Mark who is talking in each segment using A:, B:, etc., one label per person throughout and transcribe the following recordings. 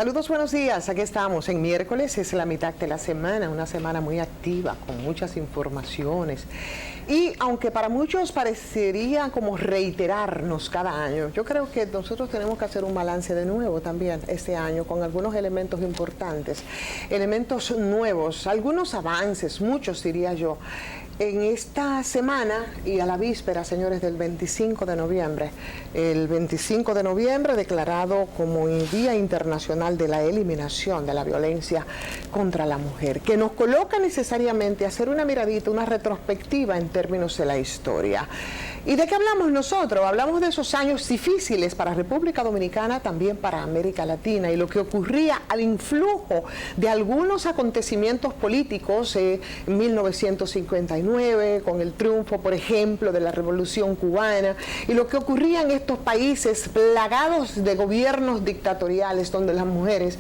A: Saludos, buenos días. Aquí estamos en miércoles, es la mitad de la semana, una semana muy activa, con muchas informaciones. Y aunque para muchos parecería como reiterarnos cada año, yo creo que nosotros tenemos que hacer un balance de nuevo también este año con algunos elementos importantes, elementos nuevos, algunos avances, muchos diría yo. En esta semana y a la víspera, señores, del 25 de noviembre, el 25 de noviembre declarado como el Día Internacional de la Eliminación de la Violencia contra la Mujer, que nos coloca necesariamente a hacer una miradita, una retrospectiva en términos de la historia. ¿Y de qué hablamos nosotros? Hablamos de esos años difíciles para República Dominicana, también para América Latina, y lo que ocurría al influjo de algunos acontecimientos políticos en 1959, con el triunfo, por ejemplo, de la Revolución Cubana, y lo que ocurría en estos países plagados de gobiernos dictatoriales, donde las mujeres,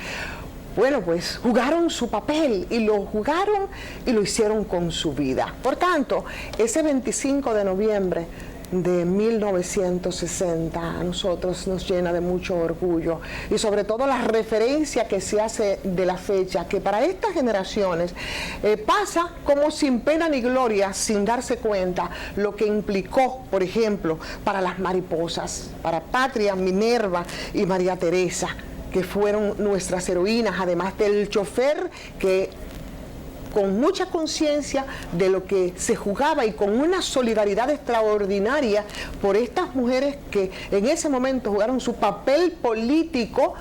A: bueno, pues jugaron su papel y lo jugaron y lo hicieron con su vida. Por tanto, ese 25 de noviembre de 1960 a nosotros nos llena de mucho orgullo, y sobre todo la referencia que se hace de la fecha, que para estas generaciones pasa como sin pena ni gloria, sin darse cuenta lo que implicó, por ejemplo, para las mariposas, para Patria, Minerva y María Teresa, que fueron nuestras heroínas, además del chofer que con mucha conciencia de lo que se jugaba y con una solidaridad extraordinaria por estas mujeres que en ese momento jugaron su papel político,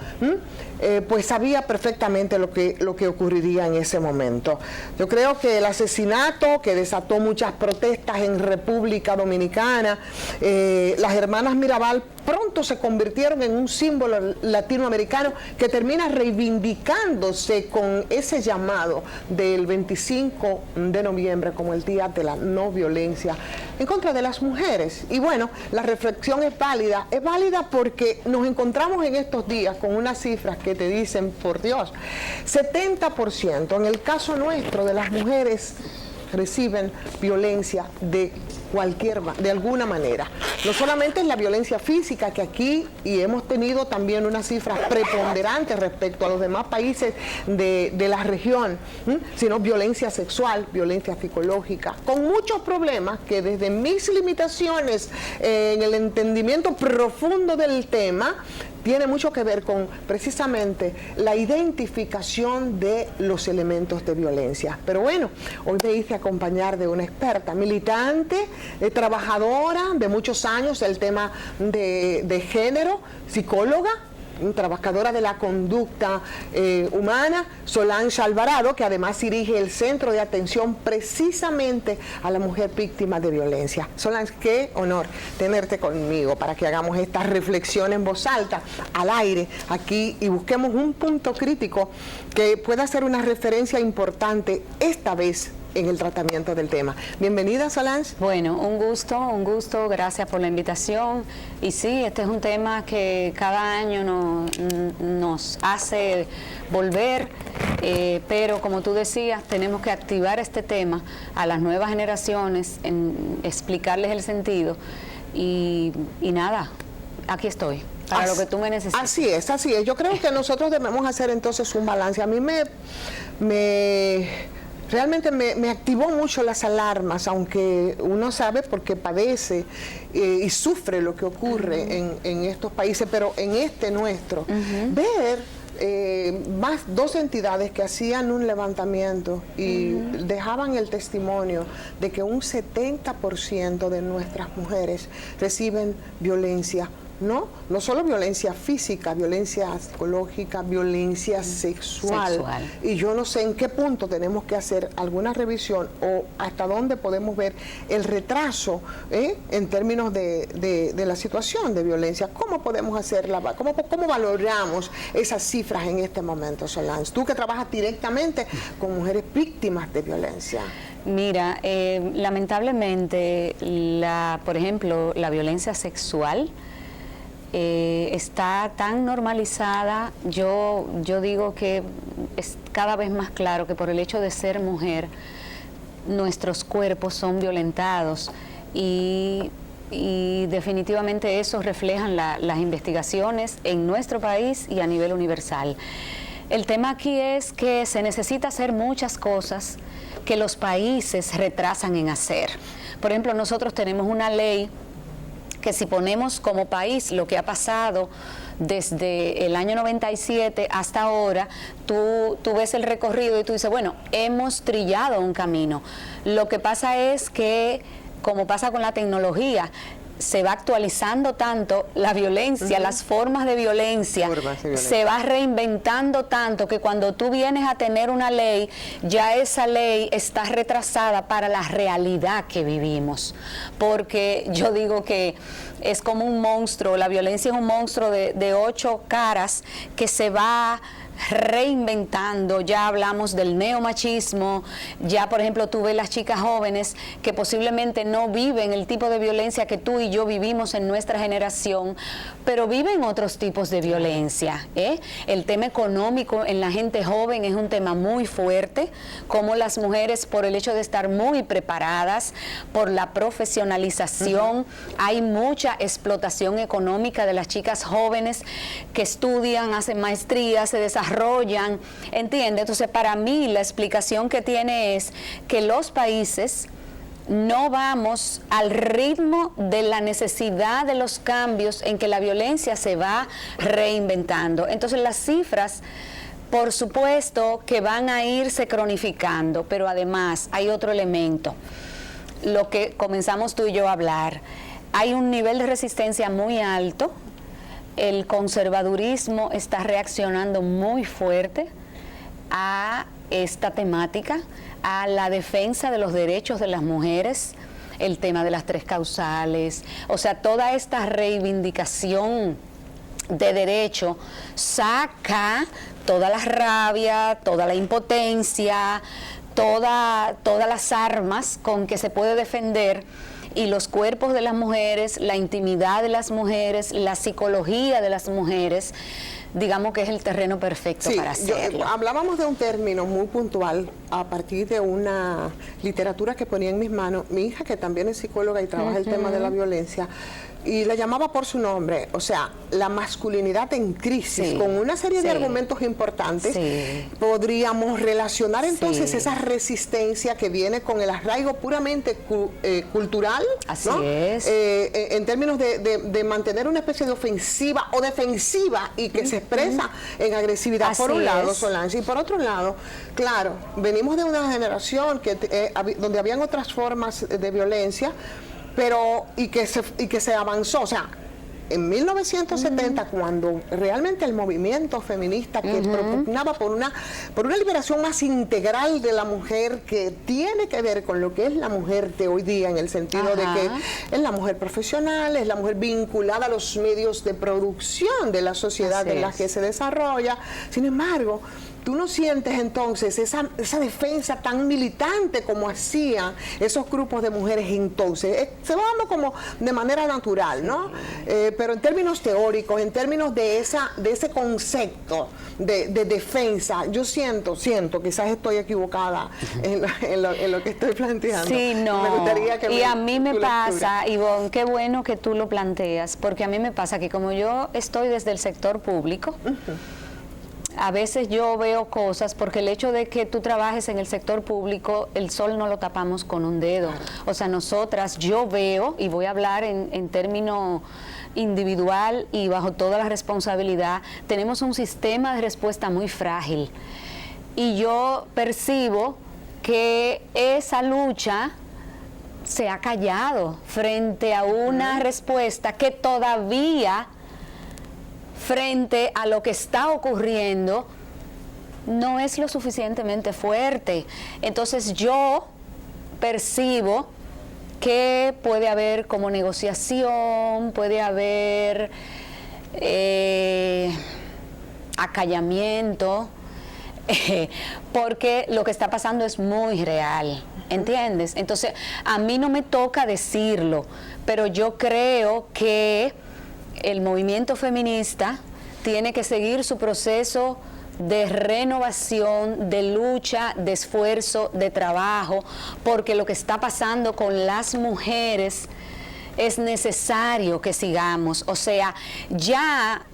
A: pues sabía perfectamente lo que ocurriría en ese momento. Yo creo que el asesinato que desató muchas protestas en República Dominicana, las hermanas Mirabal pronto se convirtieron en un símbolo latinoamericano que termina reivindicándose con ese llamado del 25 de noviembre como el Día de la No Violencia en contra de las mujeres. Y bueno, la reflexión es válida porque nos encontramos en estos días con unas cifras que te dicen, por Dios, 70% en el caso nuestro de las mujeres reciben violencia de alguna manera. No solamente es la violencia física, que aquí y hemos tenido también unas cifras preponderantes respecto a los demás países de la región, sino violencia sexual, violencia psicológica, con muchos problemas que desde mis limitaciones en el entendimiento profundo del tema, tiene mucho que ver con precisamente la identificación de los elementos de violencia. Pero bueno, hoy me hice acompañar de una experta, militante, trabajadora de muchos años del tema de género, psicóloga, trabajadora de la conducta humana, Solange Alvarado, que además dirige el Centro de Atención precisamente a la mujer víctima de violencia. Solange, qué honor tenerte conmigo para que hagamos esta reflexión en voz alta, al aire, aquí, y busquemos un punto crítico que pueda ser una referencia importante esta vez en el tratamiento del tema. Bienvenida, Solange.
B: Bueno, un gusto, gracias por la invitación. Y sí, este es un tema que cada año nos hace volver, pero como tú decías, tenemos que activar este tema a las nuevas generaciones, explicarles el sentido y nada, aquí estoy. Para lo que tú me necesitas.
A: Así es. Yo creo que nosotros debemos hacer entonces un balance. A mí realmente me activó mucho las alarmas, aunque uno sabe porque padece y sufre lo que ocurre en estos países, pero en este nuestro, ver más dos entidades que hacían un levantamiento y dejaban el testimonio de que un 70% de nuestras mujeres reciben violencia. No solo violencia física, violencia psicológica, violencia sexual. Y yo no sé en qué punto tenemos que hacer alguna revisión o hasta dónde podemos ver el retraso en términos de la situación de violencia. ¿Cómo podemos hacerla? ¿Cómo valoramos esas cifras en este momento, Solange? Tú que trabajas directamente con mujeres víctimas de violencia.
B: Mira, lamentablemente, por ejemplo, la violencia sexual está tan normalizada. Yo digo que es cada vez más claro que por el hecho de ser mujer, nuestros cuerpos son violentados y y definitivamente eso reflejan las investigaciones en nuestro país y a nivel universal. El tema aquí es que se necesita hacer muchas cosas que los países retrasan en hacer. Por ejemplo, nosotros tenemos una ley que, si ponemos como país lo que ha pasado desde el año 97 hasta ahora, tú ves el recorrido y tú dices, bueno, hemos trillado un camino. Lo que pasa es que, como pasa con la tecnología, se va actualizando tanto la violencia, las formas de violencia, se va reinventando tanto que cuando tú vienes a tener una ley, ya esa ley está retrasada para la realidad que vivimos. Porque yo digo que es como un monstruo, la violencia es un monstruo de 8 caras que se va reinventando. Ya hablamos del neomachismo, ya por ejemplo tú ves las chicas jóvenes que posiblemente no viven el tipo de violencia que tú y yo vivimos en nuestra generación, pero viven otros tipos de violencia, ¿eh? El tema económico en la gente joven es un tema muy fuerte, como las mujeres, por el hecho de estar muy preparadas, por la profesionalización, hay mucha explotación económica de las chicas jóvenes que estudian, hacen maestrías, se desarrollan, ¿entiende? Entonces, para mí la explicación que tiene es que los países no vamos al ritmo de la necesidad de los cambios en que la violencia se va reinventando. Entonces, las cifras, por supuesto que van a irse cronificando, pero además hay otro elemento, lo que comenzamos tú y yo a hablar. Hay un nivel de resistencia muy alto. El conservadurismo está reaccionando muy fuerte a esta temática, a la defensa de los derechos de las mujeres, el tema de las 3 causales, o sea, toda esta reivindicación de derecho saca toda la rabia, toda la impotencia, todas las armas con que se puede defender, y los cuerpos de las mujeres, la intimidad de las mujeres, la psicología de las mujeres, digamos que es el terreno perfecto para hacerlo.
A: Hablábamos de un término muy puntual a partir de una literatura que ponía en mis manos mi hija, que también es psicóloga y trabaja el tema de la violencia, y la llamaba por su nombre, o sea, la masculinidad en crisis, con una serie de argumentos importantes. Podríamos relacionar entonces esa resistencia que viene con el arraigo puramente cultural, ¿no? En términos de mantener una especie de ofensiva o defensiva y que se expresa en agresividad, por un lado, Solange, y por otro lado, claro, venimos de una generación donde habían otras formas de violencia, pero y que se avanzó, o sea, en 1970, cuando realmente el movimiento feminista que propugnaba por una liberación más integral de la mujer, que tiene que ver con lo que es la mujer de hoy día, en el sentido de que es la mujer profesional, es la mujer vinculada a los medios de producción de la sociedad en la que se desarrolla. Sin embargo, tú no sientes entonces esa defensa tan militante como hacían esos grupos de mujeres entonces. Se va dando como de manera natural, ¿no? Pero en términos teóricos, en términos de ese concepto de defensa, yo siento, quizás estoy equivocada en lo que estoy planteando.
B: Sí, no.
A: Me gustaría que
B: y a mí me pasa, Ivonne, qué bueno que tú lo planteas, porque a mí me pasa que como yo estoy desde el sector público, a veces yo veo cosas, porque el hecho de que tú trabajes en el sector público, el sol no lo tapamos con un dedo. O sea, nosotras, yo veo, y voy a hablar en término individual y bajo toda la responsabilidad, tenemos un sistema de respuesta muy frágil. Y yo percibo que esa lucha se ha callado frente a una respuesta que todavía, frente a lo que está ocurriendo, no es lo suficientemente fuerte. Entonces yo percibo que puede haber como negociación, puede haber acallamiento, porque lo que está pasando es muy real, ¿entiendes? Entonces a mí no me toca decirlo, pero yo creo que el movimiento feminista tiene que seguir su proceso de renovación, de lucha, de esfuerzo, de trabajo, porque lo que está pasando con las mujeres es necesario que sigamos. O sea, ya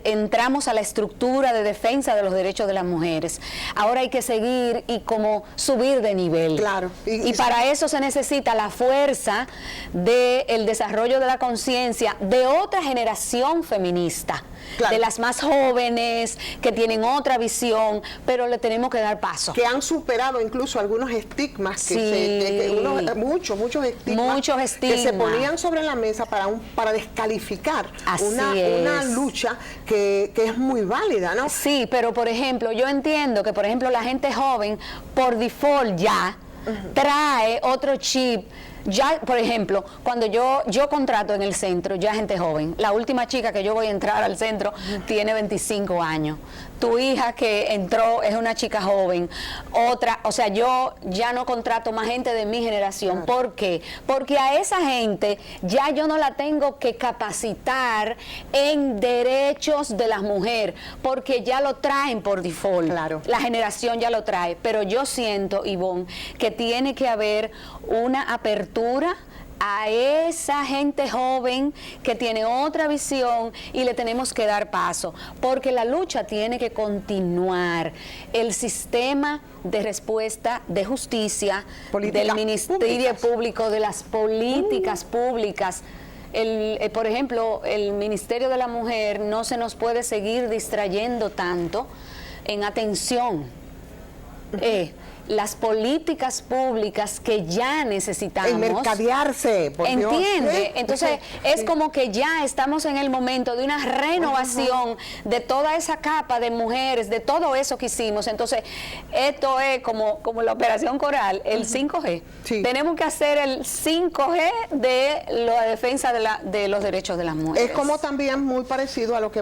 B: entramos a la estructura de defensa de los derechos de las mujeres. Ahora hay que seguir y como subir de nivel.
A: Claro.
B: Y para eso se necesita la fuerza del desarrollo de la conciencia de otra generación feminista. Claro. De las más jóvenes, que tienen otra visión, pero le tenemos que dar paso.
A: Que han superado incluso algunos estigmas, muchos estigmas que se ponían sobre la mesa para descalificar una lucha que es muy válida, ¿no?
B: Sí, pero por ejemplo, yo entiendo que por ejemplo la gente joven, por default ya, trae otro chip. Ya, por ejemplo, cuando yo contrato en el centro, ya gente joven, la última chica que yo voy a entrar al centro tiene 25 años. Tu hija que entró es una chica joven, otra, o sea, yo ya no contrato más gente de mi generación. Claro. ¿Por qué? Porque a esa gente ya yo no la tengo que capacitar en derechos de las mujeres, porque ya lo traen por default.
A: Claro.
B: La generación ya lo trae, pero yo siento, Ivonne, que tiene que haber una apertura a esa gente joven que tiene otra visión y le tenemos que dar paso, porque la lucha tiene que continuar. El sistema de respuesta de justicia del Ministerio Público, de las políticas públicas, por ejemplo, el Ministerio de la Mujer no se nos puede seguir distrayendo tanto en atención. Las políticas públicas que ya necesitamos.
A: En mercadearse, por Dios.
B: ¿Entiende? Entonces, es como que ya estamos en el momento de una renovación de toda esa capa de mujeres, de todo eso que hicimos. Entonces, esto es como la Operación Coral, el 5G. Sí. Tenemos que hacer el 5G de la defensa de los derechos de las mujeres.
A: Es como también muy parecido a lo que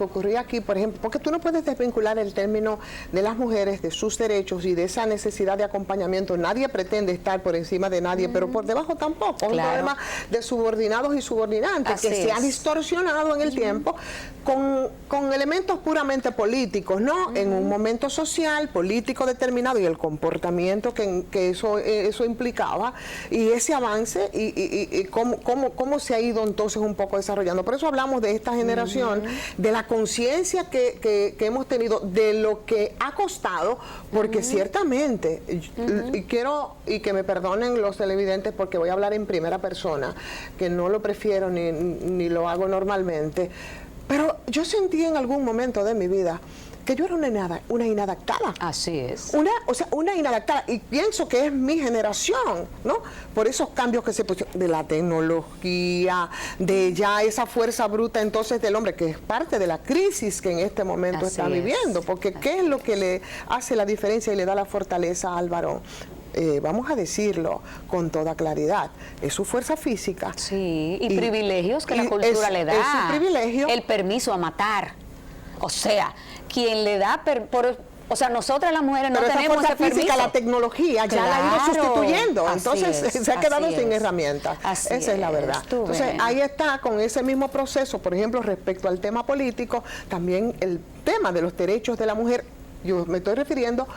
A: ocurría aquí, por ejemplo, porque tú no puedes desvincular el término de las mujeres, de sus derechos y de esa necesidad de acompañamiento. Nadie pretende estar por encima de nadie, pero por debajo tampoco. Claro. Un problema de subordinados y subordinantes que se ha distorsionado en el tiempo con elementos puramente políticos, ¿no? En un momento social, político determinado y el comportamiento que eso implicaba y ese avance y cómo se ha ido entonces un poco desarrollando. Por eso hablamos de esta generación, de la conciencia que hemos tenido, de lo que ha costado, porque ciertamente y quiero, y que me perdonen los televidentes porque voy a hablar en primera persona, que no lo prefiero ni lo hago normalmente, pero yo sentí en algún momento de mi vida que yo era una inadaptada.
B: Así es.
A: Una inadaptada, y pienso que es mi generación, ¿no? Por esos cambios que se pusieron, de la tecnología, de ya esa fuerza bruta entonces del hombre, que es parte de la crisis que en este momento está viviendo, porque ¿qué es lo que le hace la diferencia y le da la fortaleza al varón? Vamos a decirlo con toda claridad, es su fuerza física.
B: Sí, y privilegios que la cultura le da.
A: Es su privilegio.
B: El permiso a matar. O sea, quien le da, o sea, nosotras las mujeres no tenemos ese permiso.
A: Física, la tecnología ya la ha ido sustituyendo, entonces se ha quedado sin herramientas. Esa es la verdad. Entonces ahí está, con ese mismo proceso, por ejemplo, respecto al tema político, también el tema de los derechos de la mujer. Yo me estoy refiriendo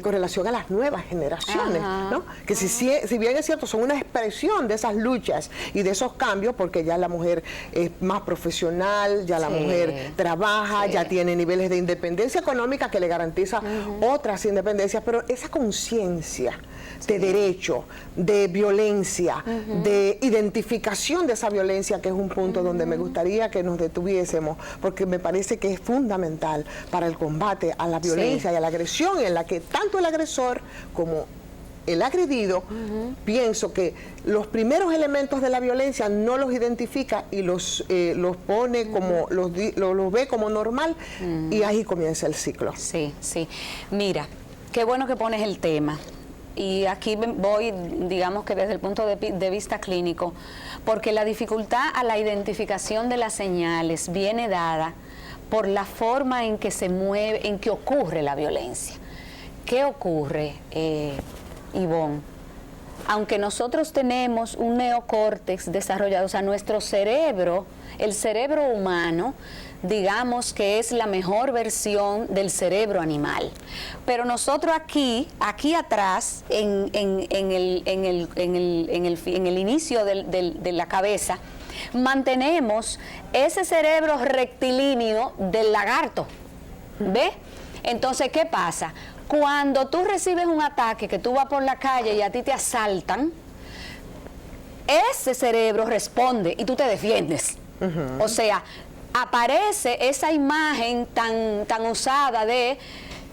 A: con relación a las nuevas generaciones, ¿no? Que si bien es cierto, son una expresión de esas luchas y de esos cambios, porque ya la mujer es más profesional, ya la mujer trabaja, ya tiene niveles de independencia económica que le garantiza otras independencias, pero esa conciencia de derecho, de violencia, de identificación de esa violencia, que es un punto donde me gustaría que nos detuviésemos, porque me parece que es fundamental para el combate a la violencia y a la agresión, en la que tanto el agresor como el agredido, pienso que los primeros elementos de la violencia no los identifica y los pone como, los ve como normal, y ahí comienza el ciclo.
B: Sí, sí. Mira, qué bueno que pones el tema. Y aquí voy, digamos que desde el punto de vista clínico, porque la dificultad a la identificación de las señales viene dada por la forma en que se mueve, en que ocurre la violencia. ¿Qué ocurre, Ivonne? Aunque nosotros tenemos un neocórtex desarrollado, o sea, nuestro cerebro, el cerebro humano, digamos que es la mejor versión del cerebro animal. Pero nosotros aquí atrás, en el inicio de la cabeza, mantenemos ese cerebro rectilíneo del lagarto. ¿Ves? Entonces, ¿qué pasa? Cuando tú recibes un ataque, que tú vas por la calle y a ti te asaltan, ese cerebro responde y tú te defiendes. O sea, aparece esa imagen tan usada de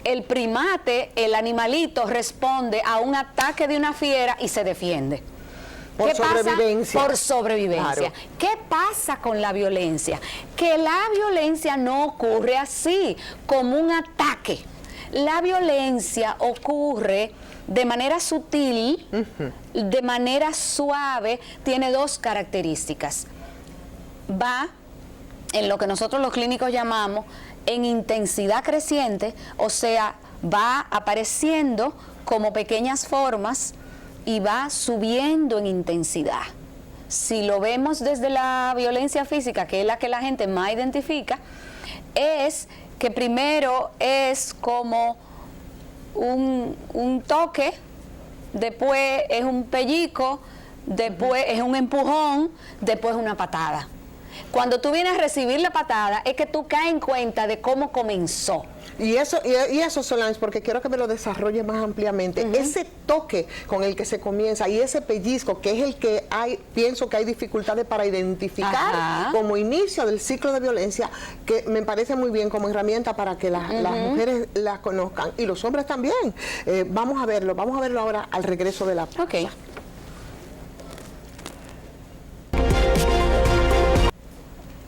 B: el primate, el animalito responde a un ataque de una fiera y se defiende.
A: Por sobrevivencia.
B: Por sobrevivencia. Claro. ¿Qué pasa con la violencia? Que la violencia no ocurre así, como un ataque. La violencia ocurre de manera sutil, de manera suave, tiene dos características. Va en lo que nosotros los clínicos llamamos en intensidad creciente, o sea, va apareciendo como pequeñas formas y va subiendo en intensidad. Si lo vemos desde la violencia física, que es la que la gente más identifica, es que primero es como un toque, después es un pellico, después es un empujón, después una patada. Cuando tú vienes a recibir la patada es que tú caes en cuenta de cómo comenzó.
A: Y eso, Solange, porque quiero que me lo desarrolle más ampliamente. Ese toque con el que se comienza y ese pellizco, que es el que pienso que hay dificultades para identificar como inicio del ciclo de violencia, que me parece muy bien como herramienta para que las mujeres la conozcan y los hombres también. Vamos a verlo ahora al regreso de la pausa.
B: Okay.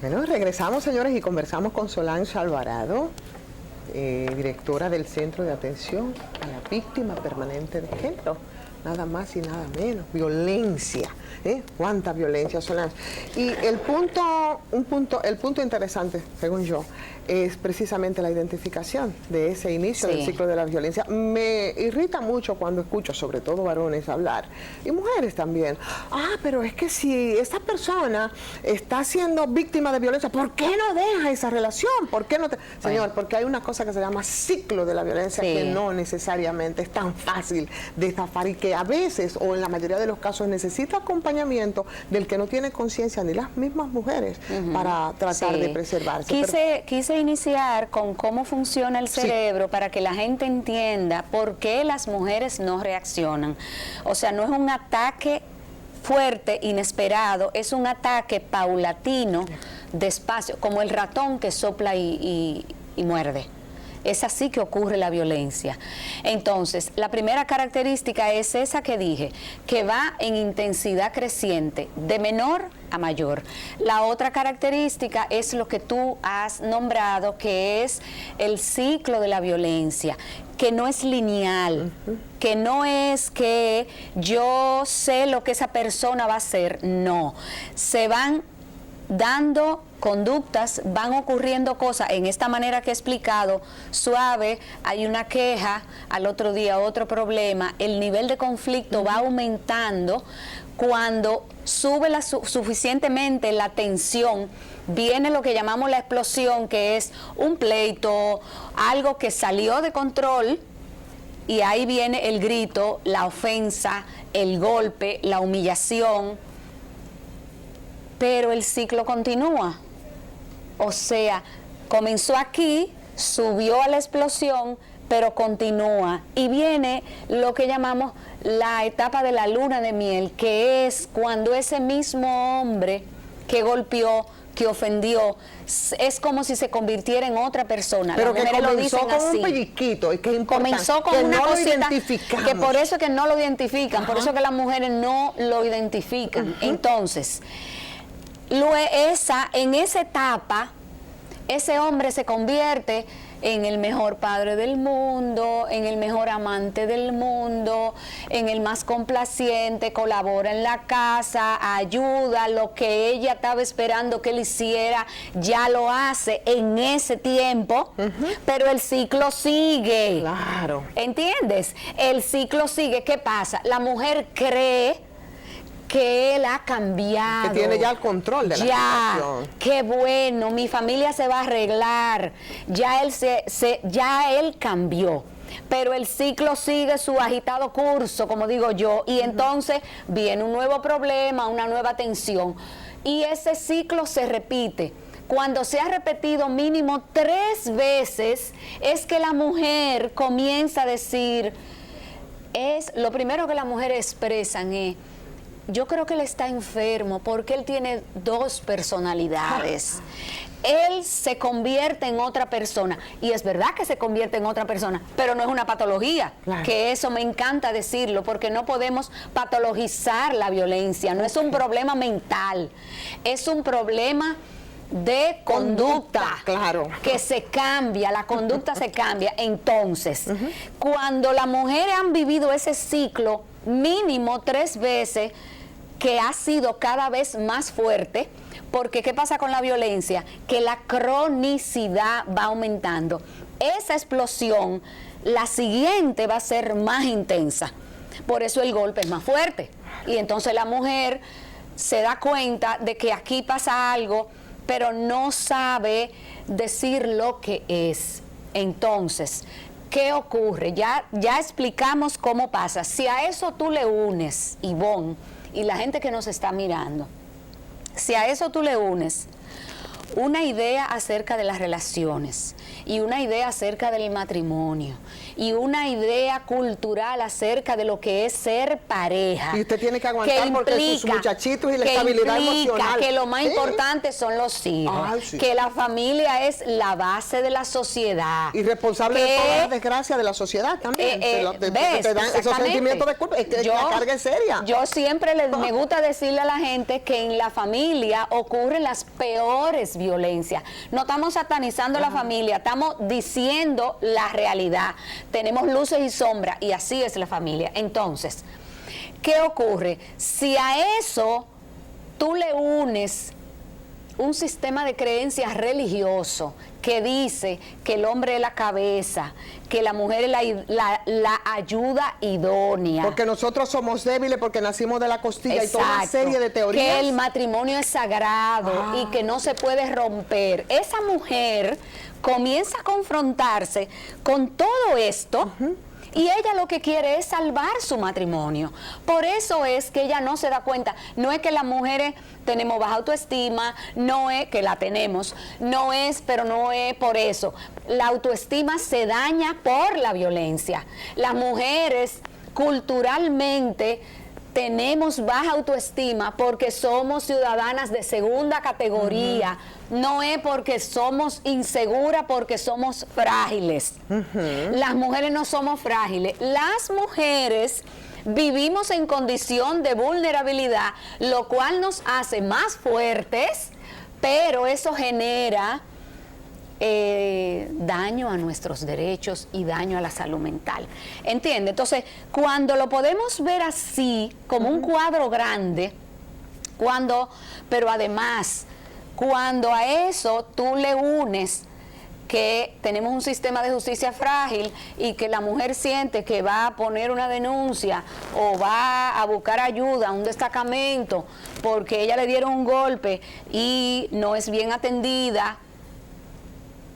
A: Bueno, regresamos, señores, y conversamos con Solange Alvarado, directora del Centro de Atención a la Víctima Permanente de Género. Nada más y nada menos. Violencia. ¿Cuánta violencia, Solange? Y el punto interesante, según yo, es precisamente la identificación de ese inicio del ciclo de la violencia. Me irrita mucho cuando escucho, sobre todo varones, hablar, y mujeres también. Pero es que si esta persona está siendo víctima de violencia, ¿por qué no deja esa relación? ¿Por qué no te... Señor, porque hay una cosa que se llama ciclo de la violencia que no necesariamente es tan fácil de zafar y que a veces, o en la mayoría de los casos, necesita acompañamiento del que no tiene conciencia ni las mismas mujeres para tratar de preservarse.
B: Quise iniciar con cómo funciona el cerebro para que la gente entienda por qué las mujeres no reaccionan. O sea, no es un ataque fuerte, inesperado, es un ataque paulatino, despacio, como el ratón que sopla y muerde. Es así que ocurre la violencia. Entonces, la primera característica es esa que dije, que va en intensidad creciente, de menor a mayor. La otra característica es lo que tú has nombrado, que es el ciclo de la violencia, que no es lineal, que no es que yo sé lo que esa persona va a hacer, no. Se van dando conductas, van ocurriendo cosas en esta manera que he explicado, suave, hay una queja, al otro día otro problema, el nivel de conflicto va aumentando. Cuando sube suficientemente la tensión, viene lo que llamamos la explosión, que es un pleito, algo que salió de control, y ahí viene el grito, la ofensa, el golpe, la humillación, pero el ciclo continúa. O sea, comenzó aquí, subió a la explosión, pero continúa. Y viene lo que llamamos la etapa de la luna de miel, que es cuando ese mismo hombre que golpeó, que ofendió, es como si se convirtiera en otra persona.
A: Pero
B: las
A: que
B: mujeres
A: comenzó
B: lo dicen
A: con
B: así.
A: Un pellizquito, y que es importante,
B: comenzó con
A: que
B: una
A: no
B: cosita,
A: lo
B: que por eso es que no lo identifican, por eso que las mujeres no lo identifican. Entonces, en esa etapa, ese hombre se convierte en el mejor padre del mundo, en el mejor amante del mundo, en el más complaciente, colabora en la casa, ayuda, lo que ella estaba esperando que él hiciera, ya lo hace en ese tiempo, pero el ciclo sigue.
A: Claro.
B: ¿Entiendes? El ciclo sigue. ¿Qué pasa? La mujer cree que él ha cambiado.
A: Que tiene ya el control de la situación.
B: Qué bueno, mi familia se va a arreglar. Ya él cambió. Pero el ciclo sigue su agitado curso, como digo yo, y entonces viene un nuevo problema, una nueva tensión. Y ese ciclo se repite. Cuando se ha repetido mínimo 3 veces, es que la mujer comienza a decir, lo primero que las mujeres expresan es, yo creo que él está enfermo porque él tiene 2 personalidades. Él se convierte en otra persona, y es verdad que se convierte en otra persona, pero no es una patología, claro. Que eso me encanta decirlo, porque no podemos patologizar la violencia, no es un problema mental, es un problema de conducta, claro, que se cambia, la conducta se cambia. Entonces, cuando las mujeres han vivido ese ciclo mínimo 3 veces, que ha sido cada vez más fuerte, porque ¿qué pasa con la violencia? Que la cronicidad va aumentando. Esa explosión, la siguiente va a ser más intensa. Por eso el golpe es más fuerte. Y entonces la mujer se da cuenta de que aquí pasa algo, pero no sabe decir lo que es. Entonces, ¿qué ocurre? Ya explicamos cómo pasa. Si a eso tú le unes, Ivonne, y la gente que nos está mirando, si a eso tú le unes una idea acerca de las relaciones y una idea acerca del matrimonio y una idea cultural acerca de lo que es ser pareja.
A: Y usted tiene que aguantar porque sus muchachitos y la estabilidad emocional.
B: Que lo más importante son los hijos, que la familia es la base de la sociedad.
A: Y responsable de todas las desgracias de la sociedad también. Te dan esos sentimientos de culpa, es que la carga es seria.
B: Yo siempre me gusta decirle a la gente que en la familia ocurren las peores violencias. No estamos satanizando la familia, estamos diciendo la realidad. Tenemos luces y sombras, y así es la familia. Entonces, ¿qué ocurre? Si a eso tú le unes un sistema de creencias religioso que dice que el hombre es la cabeza, que la mujer es la ayuda idónea.
A: Porque nosotros somos débiles porque nacimos de la costilla. Exacto. Y toda una serie de teorías.
B: Que el matrimonio es sagrado y que no se puede romper. Esa mujer comienza a confrontarse con todo esto. Y ella lo que quiere es salvar su matrimonio. Por eso es que ella no se da cuenta. No es que las mujeres tenemos baja autoestima, no es que la tenemos, no es, pero no es por eso. La autoestima se daña por la violencia. Las mujeres culturalmente tenemos baja autoestima porque somos ciudadanas de segunda categoría. No es porque somos inseguras, porque somos frágiles. Las mujeres no somos frágiles. Las mujeres vivimos en condición de vulnerabilidad, lo cual nos hace más fuertes, pero eso genera daño a nuestros derechos y daño a la salud mental. ¿Entiende? Entonces, cuando lo podemos ver así, como un cuadro grande, pero además, cuando a eso tú le unes que tenemos un sistema de justicia frágil y que la mujer siente que va a poner una denuncia o va a buscar ayuda a un destacamento porque ella le dieron un golpe y no es bien atendida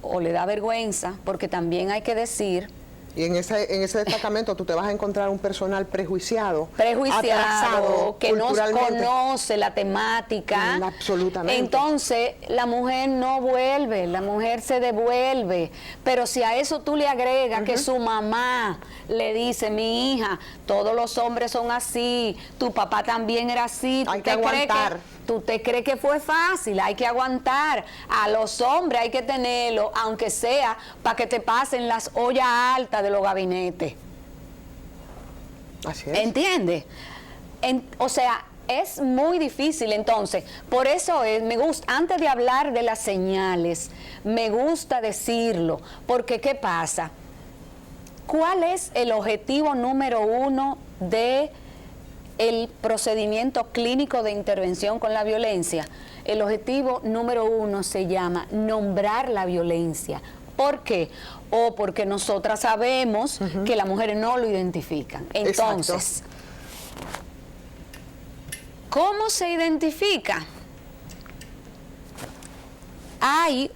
B: o le da vergüenza, porque también hay que decir...
A: Y en ese destacamento tú te vas a encontrar un personal prejuiciado,
B: que no conoce la temática.
A: Absolutamente.
B: Entonces la mujer no vuelve, la mujer se devuelve. Pero si a eso tú le agregas que su mamá le dice, mi hija, todos los hombres son así, tu papá también era así.
A: Hay que aguantar.
B: ¿Tú te crees que fue fácil? Hay que aguantar. A los hombres hay que tenerlo, aunque sea para que te pasen las ollas altas de los gabinetes.
A: Así es.
B: ¿Entiendes? O sea, es muy difícil. Entonces, por eso me gusta, antes de hablar de las señales, me gusta decirlo, porque ¿qué pasa? ¿Cuál es el objetivo número 1 de el procedimiento clínico de intervención con la violencia? El objetivo número 1 se llama nombrar la violencia. ¿Por qué? O porque nosotras sabemos que las mujeres no lo identifican. Entonces, ¿Cómo se identifica? Hay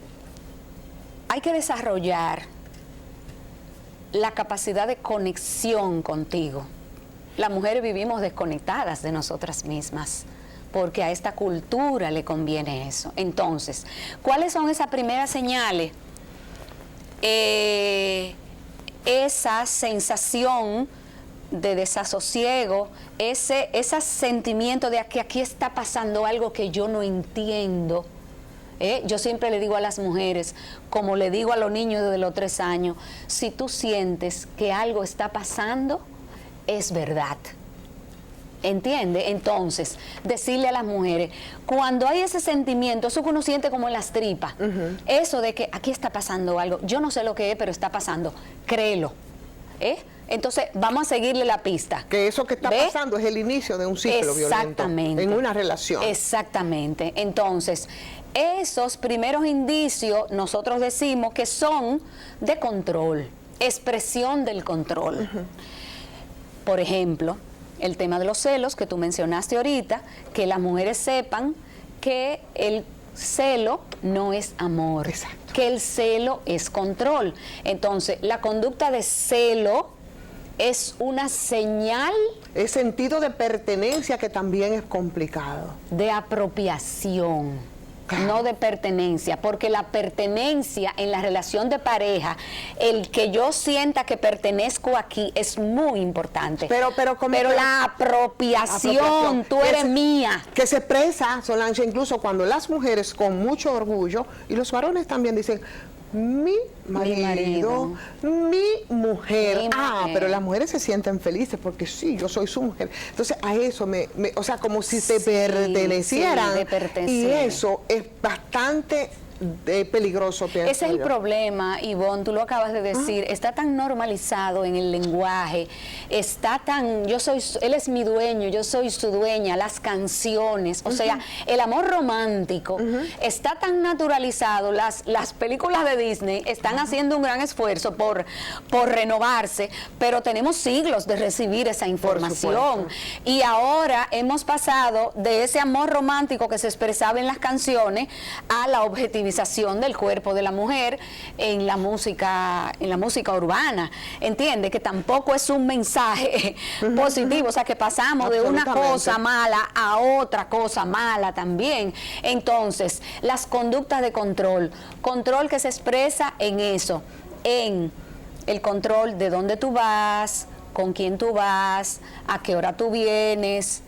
B: que desarrollar la capacidad de conexión contigo. Las mujeres vivimos desconectadas de nosotras mismas, porque a esta cultura le conviene eso. Entonces, ¿cuáles son esas primeras señales? Esa sensación de desasosiego, ese sentimiento de que aquí está pasando algo que yo no entiendo. Yo siempre le digo a las mujeres, como le digo a los niños desde los 3 años, si tú sientes que algo está pasando, es verdad. ¿Entiende? Entonces, decirle a las mujeres, cuando hay ese sentimiento, eso que uno siente como en las tripas, eso de que aquí está pasando algo, yo no sé lo que es, pero está pasando, créelo. Entonces, vamos a seguirle la pista.
A: Que eso que está pasando es el inicio de un ciclo violento en una relación.
B: Exactamente. Entonces, esos primeros indicios nosotros decimos que son de control, expresión del control. Por ejemplo, el tema de los celos que tú mencionaste ahorita, que las mujeres sepan que el celo no es amor. Exacto. Que el celo es control. Entonces, la conducta de celo es una señal.
A: Es sentido de pertenencia, que también es complicado.
B: De apropiación. No de pertenencia, porque la pertenencia en la relación de pareja, el que yo sienta que pertenezco aquí es muy importante. Pero la apropiación, tú eres mía.
A: Que se expresa, Solange, incluso cuando las mujeres con mucho orgullo, y los varones también dicen, mi marido, mi mujer. Pero las mujeres se sienten felices porque sí, yo soy su mujer. Entonces a eso o sea, como si te pertenecieran. Y eso es bastante peligroso.
B: Ese es el problema, Ivonne, tú lo acabas de decir, está tan normalizado en el lenguaje, está tan, él es mi dueño, yo soy su dueña, las canciones, o sea, el amor romántico está tan naturalizado, las películas de Disney están haciendo un gran esfuerzo por renovarse, pero tenemos siglos de recibir esa información, y ahora hemos pasado de ese amor romántico que se expresaba en las canciones a la objetividad del cuerpo de la mujer en la música urbana, entiende que tampoco es un mensaje positivo, o sea que pasamos de una cosa mala a otra cosa mala también. Entonces, las conductas de control que se expresa en eso, en el control de dónde tú vas, con quién tú vas, a qué hora tú vienes.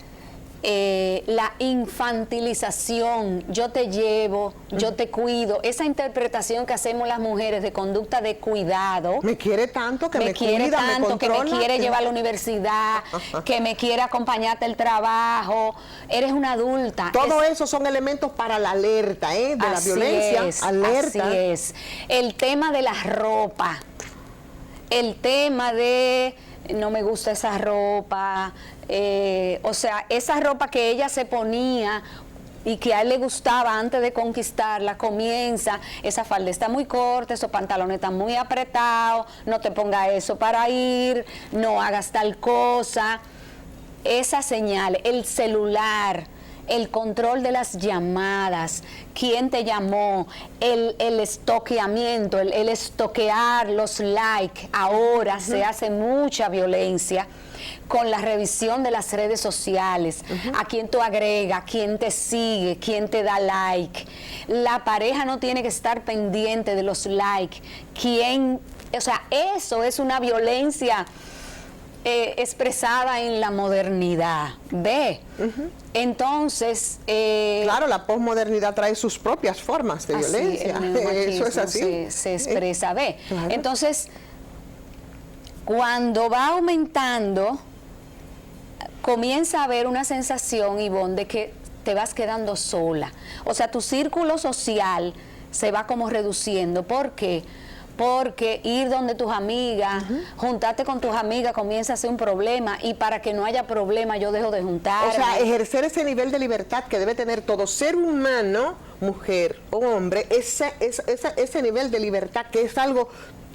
B: La infantilización, yo te llevo, yo te cuido, esa interpretación que hacemos las mujeres de conducta de cuidado.
A: Me quiere tanto que me
B: quiere
A: cuida,
B: tanto,
A: me
B: que me quiere llevar a la universidad, que me quiere acompañarte al trabajo, eres una adulta.
A: Todo eso son elementos para la alerta, de la violencia. Alerta.
B: Así es. El tema de la ropa, el tema de no me gusta esa ropa, o sea, esa ropa que ella se ponía y que a él le gustaba antes de conquistarla, comienza, esa falda está muy corta, esos pantalones están muy apretados, no te ponga eso para ir, no hagas tal cosa. Esa señal, el celular, el control de las llamadas, quién te llamó, el estoqueamiento, el estoquear los likes. Ahora se hace mucha violencia con la revisión de las redes sociales, a quién tú agregas, quién te sigue, quién te da like. La pareja no tiene que estar pendiente de los likes, o sea, eso es una violencia expresada en la modernidad. ¿Ve? Entonces,
A: claro, la posmodernidad trae sus propias formas de violencia. Eso es así.
B: Se expresa. ¿Ve? Claro. Entonces, cuando va aumentando, comienza a haber una sensación, Ivonne, de que te vas quedando sola. O sea, tu círculo social se va como reduciendo. ¿Por qué? Porque ir donde tus amigas, juntarte con tus amigas comienza a ser un problema, y para que no haya problema yo dejo de juntarme.
A: O sea, ejercer ese nivel de libertad que debe tener todo ser humano, mujer o hombre, ese nivel de libertad que es algo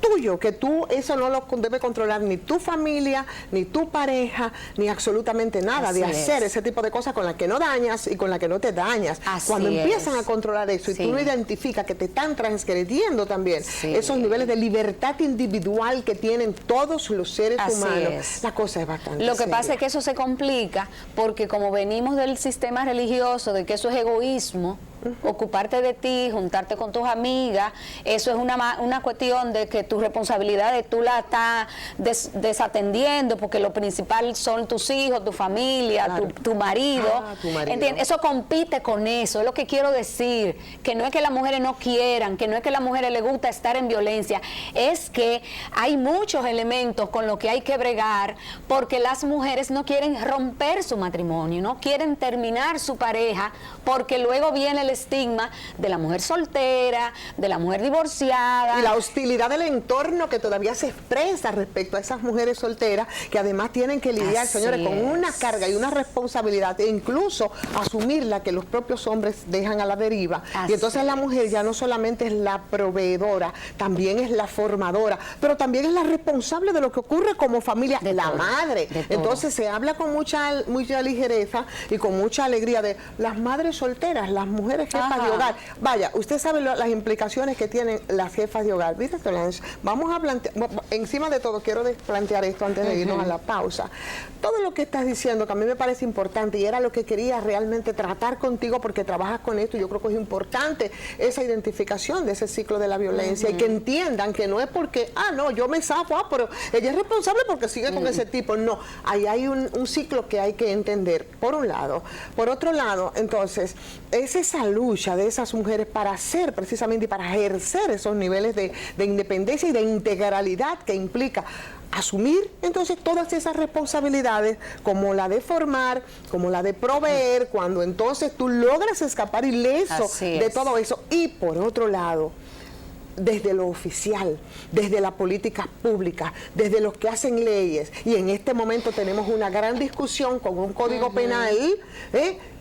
A: tuyo, que tú eso no lo debe controlar ni tu familia, ni tu pareja, ni absolutamente nada,
B: Así
A: de hacer
B: es.
A: ese tipo de cosas con las que no dañas y con las que no te dañas.
B: Así
A: Cuando empiezan
B: es.
A: a controlar eso y
B: Sí.
A: tú no identificas que te están transgrediendo también
B: Sí.
A: esos niveles de libertad individual que tienen todos los seres
B: Así
A: humanos,
B: es.
A: la cosa es bastante
B: Lo que
A: seria.
B: pasa es que eso se complica porque como venimos del sistema religioso, de que eso es egoísmo, ocuparte de ti, juntarte con tus amigas, eso es una cuestión de que tus responsabilidades tú la estás desatendiendo porque lo principal son tus hijos, tu familia,
A: Claro.
B: tu marido.
A: Tu marido.
B: ¿Entiendes? Eso compite con eso, es lo que quiero decir, que no es que las mujeres no quieran, que no es que a las mujeres les gusta estar en violencia, es que hay muchos elementos con los que hay que bregar porque las mujeres no quieren romper su matrimonio, no quieren terminar su pareja porque luego viene el estigma de la mujer soltera, de la mujer divorciada.
A: Y la hostilidad del entorno que todavía se expresa respecto a esas mujeres solteras que además tienen que lidiar,
B: Así
A: señores, con una
B: es.
A: carga y una responsabilidad e incluso asumirla que los propios hombres dejan a la deriva.
B: Así
A: Y entonces la mujer ya no solamente es la proveedora, también es la formadora, pero también es la responsable de lo que ocurre como familia,
B: De
A: la
B: todo,
A: madre.
B: de todo.
A: Entonces se habla con mucha ligereza y con mucha alegría de las madres solteras, las mujeres jefas
B: Ajá.
A: de hogar. Vaya, usted sabe las implicaciones que tienen las jefas de hogar. ¿Viste, Solange? Vamos a plantear, encima de todo, quiero plantear esto antes de irnos a la pausa. Todo lo que estás diciendo, que a mí me parece importante y era lo que quería realmente tratar contigo porque trabajas con esto y yo creo que es importante esa identificación de ese ciclo de la violencia y que entiendan que no es porque, no, yo me zafo, pero ella es responsable porque sigue con ese tipo. No, ahí hay un ciclo que hay que entender, por un lado. Por otro lado, entonces, es esa lucha de esas mujeres para hacer precisamente y para ejercer esos niveles de independencia y de integralidad que implica asumir entonces todas esas responsabilidades como la de formar, como la de proveer, cuando entonces tú logras escapar ileso
B: Así
A: de
B: es.
A: todo eso. Y por otro lado, desde lo oficial, desde la política pública, desde los que hacen leyes, y en este momento tenemos una gran discusión con un código penal,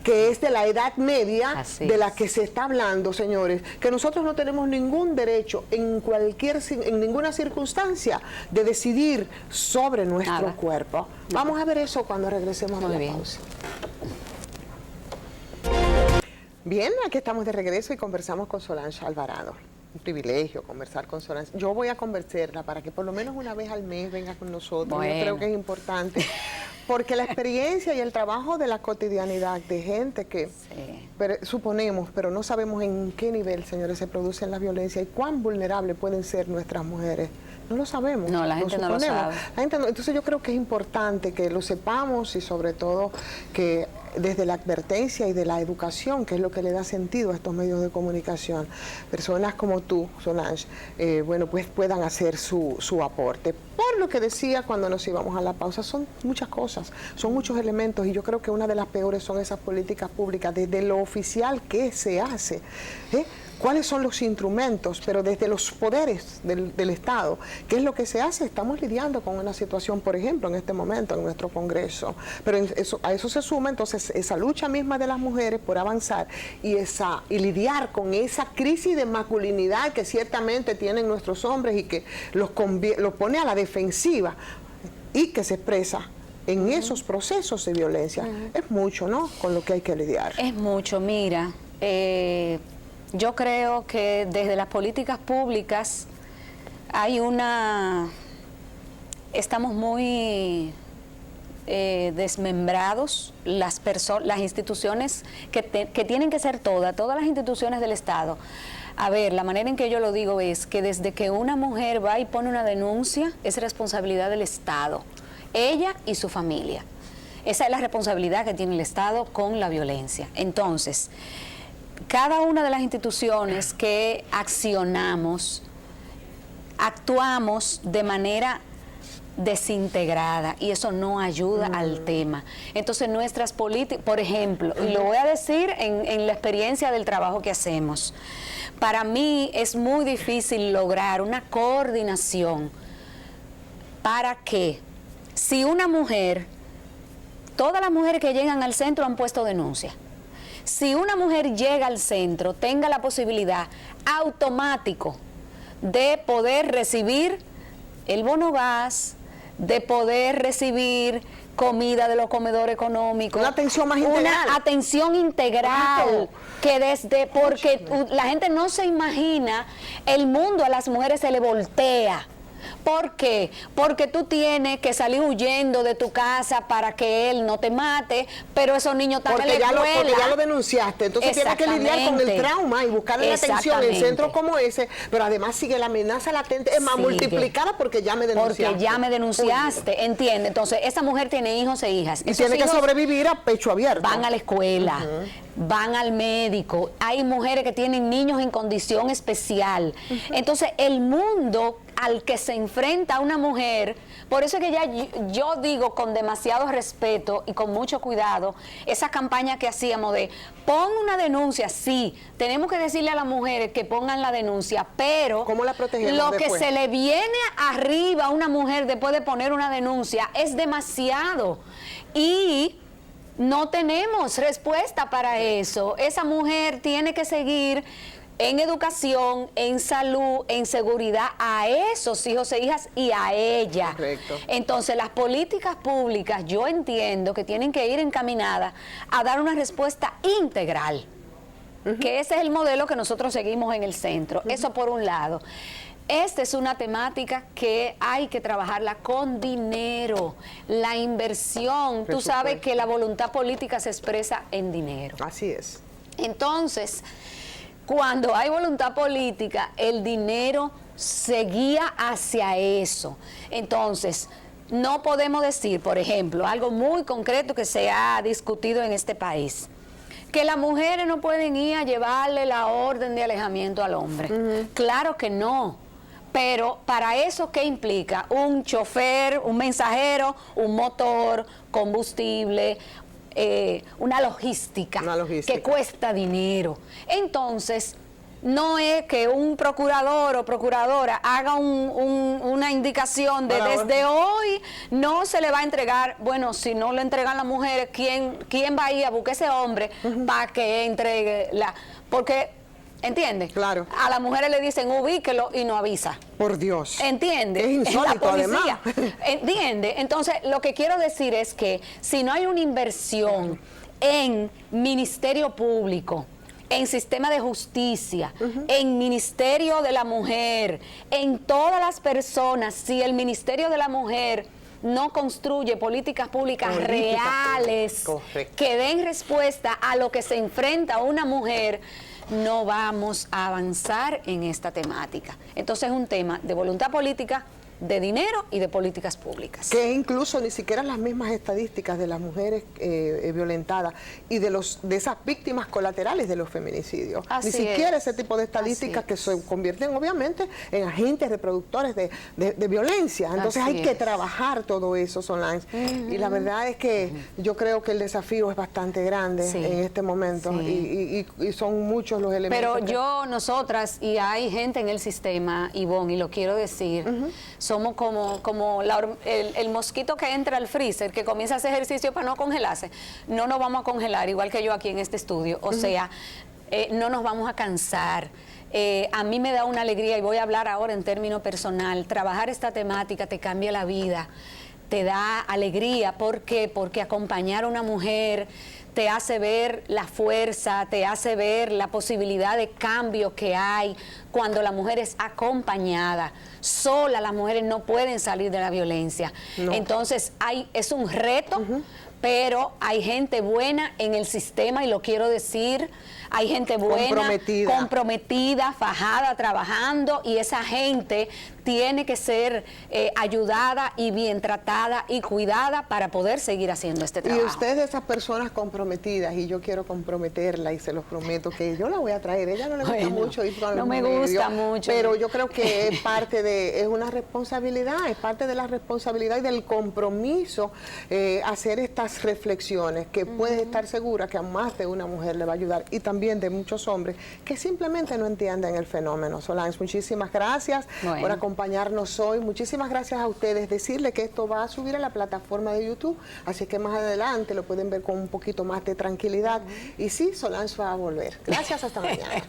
A: que es de la edad media,
B: Así
A: de la
B: es.
A: que se está hablando, señores, que nosotros no tenemos ningún derecho en ninguna circunstancia de decidir sobre nuestro
B: Nada.
A: cuerpo. Vamos a ver eso cuando regresemos
B: Muy
A: a la
B: bien.
A: pausa. Bien, aquí estamos de regreso y conversamos con Solange Alvarado. Un privilegio conversar con Solange. Yo voy a convencerla para que por lo menos una vez al mes venga con nosotros.
B: Bueno.
A: Yo creo que es importante. Porque la experiencia y el trabajo de la cotidianidad de gente que
B: Sí.
A: suponemos, pero no sabemos en qué nivel, señores, se producen las violencias y cuán vulnerables pueden ser nuestras mujeres. No lo sabemos.
B: No, la gente no lo
A: suponemos.
B: sabe.
A: La gente no. Entonces yo creo que es importante que lo sepamos y sobre todo que desde la advertencia y de la educación, que es lo que le da sentido a estos medios de comunicación, personas como tú, Solange, bueno, pues puedan hacer su aporte. Por lo que decía cuando nos íbamos a la pausa, son muchas cosas, son muchos elementos y yo creo que una de las peores son esas políticas públicas, desde lo oficial que se hace, cuáles son los instrumentos, pero desde los poderes del Estado, ¿qué es lo que se hace? Estamos lidiando con una situación, por ejemplo, en este momento en nuestro Congreso, pero a eso se suma entonces esa lucha misma de las mujeres por avanzar y lidiar con esa crisis de masculinidad que ciertamente tienen nuestros hombres y que los pone a la defensiva y que se expresa en esos procesos de violencia. Es mucho, ¿no?, con lo que hay que lidiar.
B: Es mucho, mira, yo creo que desde las políticas públicas estamos muy desmembrados, las instituciones que tienen que ser todas las instituciones del Estado. A ver, la manera en que yo lo digo es que desde que una mujer va y pone una denuncia, es responsabilidad del Estado, ella y su familia. Esa es la responsabilidad que tiene el Estado con la violencia. Entonces, cada una de las instituciones que accionamos, actuamos de manera desintegrada y eso no ayuda al tema. Entonces nuestras políticas, por ejemplo, y lo voy a decir en la experiencia del trabajo que hacemos, para mí es muy difícil lograr una coordinación para que si una mujer, todas las mujeres que llegan al centro han puesto denuncia. Si una mujer llega al centro, tenga la posibilidad automático de poder recibir el bono gas, de poder recibir comida de los comedores económicos.
A: Una atención más integral.
B: Una atención integral.
A: Claro.
B: Que desde, porque la gente no se imagina, el mundo a las mujeres se le voltea. ¿Por qué? Porque tú tienes que salir huyendo de tu casa para que él no te mate, pero esos niños están en la escuela.
A: Porque ya lo denunciaste, entonces tienes que lidiar con el trauma y buscarle la atención en centros como ese, pero además sigue la amenaza latente, es más, multiplicada porque ya me denunciaste.
B: Porque ya me denunciaste, ¿entiendes? Entonces, esa mujer tiene hijos e hijas.
A: Y tiene que sobrevivir a pecho abierto.
B: Van a la escuela, van al médico, hay mujeres que tienen niños en condición especial. Entonces, el mundo al que se enfrenta una mujer, por eso es que ya yo digo con demasiado respeto y con mucho cuidado, esa campaña que hacíamos de pon una denuncia, sí, tenemos que decirle a las mujeres que pongan la denuncia, pero
A: ¿cómo la protegemos
B: lo
A: después?
B: que se le viene arriba a una mujer después de poner una denuncia es demasiado y no tenemos respuesta para eso. Esa mujer tiene que seguir en educación, en salud, en seguridad a esos hijos e hijas y a ella.
A: Correcto.
B: Entonces, las políticas públicas, yo entiendo que tienen que ir encaminadas a dar una respuesta integral, que ese es el modelo que nosotros seguimos en el centro. Eso por un lado. Esta es una temática que hay que trabajarla con dinero, la inversión. Tú sabes que la voluntad política se expresa en dinero.
A: Así es.
B: Entonces, cuando hay voluntad política, el dinero se guía hacia eso. Entonces, no podemos decir, por ejemplo, algo muy concreto que se ha discutido en este país, que las mujeres no pueden ir a llevarle la orden de alejamiento al hombre. Claro que no. Pero para eso, ¿qué implica? Un chofer, un mensajero, un motor, combustible, una logística que cuesta dinero. Entonces, no es que un procurador o procuradora haga una indicación de desde hoy no se le va a entregar. Bueno, si no le entregan las mujeres, ¿quién va a ir a buscar ese hombre para que entregue la...? Porque, ¿entiendes?
A: Claro.
B: A las mujeres le dicen ubíquelo y no avisa.
A: Por Dios.
B: ¿Entiendes?
A: Es insólito, además.
B: ¿Entiendes? Entonces, lo que quiero decir es que si no hay una inversión en ministerio público, en sistema de justicia, en ministerio de la mujer, en todas las personas, si el ministerio de la mujer no construye políticas públicas reales que den respuesta a lo que se enfrenta una mujer, no vamos a avanzar en esta temática. Entonces es un tema de voluntad política, de dinero y de políticas públicas.
A: Que incluso ni siquiera las mismas estadísticas de las mujeres violentadas y de esas víctimas colaterales de los feminicidios. Ni siquiera ese tipo de estadísticas que se convierten obviamente en agentes reproductores de violencia. Entonces hay que trabajar todo eso, Solange. Y la verdad es que yo creo que el desafío es bastante grande en este momento y son muchos los elementos.
B: Pero nosotras, y hay gente en el sistema, Ivonne, y lo quiero decir, somos como el mosquito que entra al freezer, que comienza a hacer ejercicio para no congelarse. No nos vamos a congelar, igual que yo aquí en este estudio. O sea, no nos vamos a cansar. A mí me da una alegría, y voy a hablar ahora en términos personal, trabajar esta temática te cambia la vida, te da alegría. ¿Por qué? Porque acompañar a una mujer te hace ver la fuerza, te hace ver la posibilidad de cambio que hay cuando la mujer es acompañada. Sola las mujeres no pueden salir de la violencia. Entonces es un reto, pero hay gente buena en el sistema, y lo quiero decir, hay gente buena, comprometida, fajada, trabajando, y esa gente tiene que ser ayudada y bien tratada y cuidada para poder seguir haciendo este trabajo.
A: Y usted de esas personas comprometidas, y yo quiero comprometerla y se los prometo que yo la voy a traer. Ella no le gusta mucho ir con
B: no me gusta mucho,
A: pero yo creo que es parte es una responsabilidad, es parte de la responsabilidad y del compromiso hacer estas reflexiones, que puedes estar segura que a más de una mujer le va a ayudar, y también de muchos hombres que simplemente no entienden el fenómeno. Solange, muchísimas gracias por acompañarnos hoy. Muchísimas gracias a ustedes. Decirle que esto va a subir a la plataforma de YouTube, así que más adelante lo pueden ver con un poquito más de tranquilidad. Y sí, Solange va a volver. Gracias, hasta mañana.